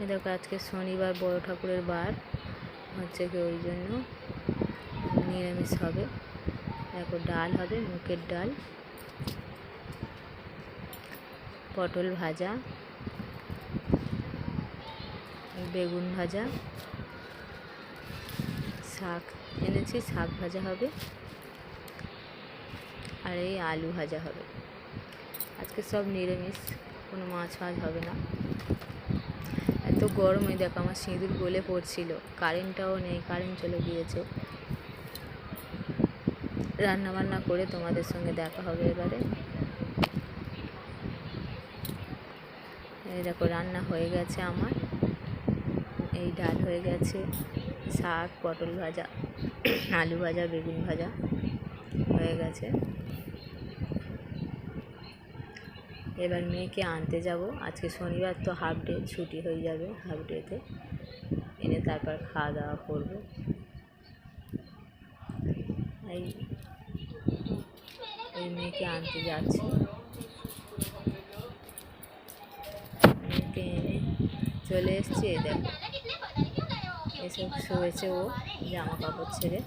দেখো আজকে শনিবার, বড় ঠাকুরের বার হচ্ছে কি, ওই জন্য নিরামিষ হবে। দেখো ডাল হবে, মুগের ডাল, পটল ভাজা, বেগুন ভাজা, শাক এনেছি, শাক ভাজা হবে, আর এই আলু ভাজা হবে। আজকে সব নিরামিষ, কোনো মাছ ফাছ হবে না। এত গরম, হয়ে দেখো আমার সিঁদুর গলে পড়ছিল, কারেন্টটাও নেই, কারেন্ট চলে গিয়েছে। রান্না বান্না করে তোমাদের সঙ্গে দেখা হবে এবারে। এই দেখো রান্না হয়ে গেছে আমার, এই ডাল হয়ে গেছে, শাক, পটল ভাজা, আলু ভাজা, বেগুন ভাজা হয়ে গেছে। এবার মেয়েকে আনতে যাব। আজকে শনিবার তো হাফ ডে ছুটি হয়ে যাবে, হাফ ডেতে এনে তারপর খাওয়া দাওয়া করবো। এই মেয়েকে আনতে যাচ্ছি, মেয়েকে এনে চলে এসছি। দেখো এসব শুয়েছে ও জামা কাপড় ছেড়ে।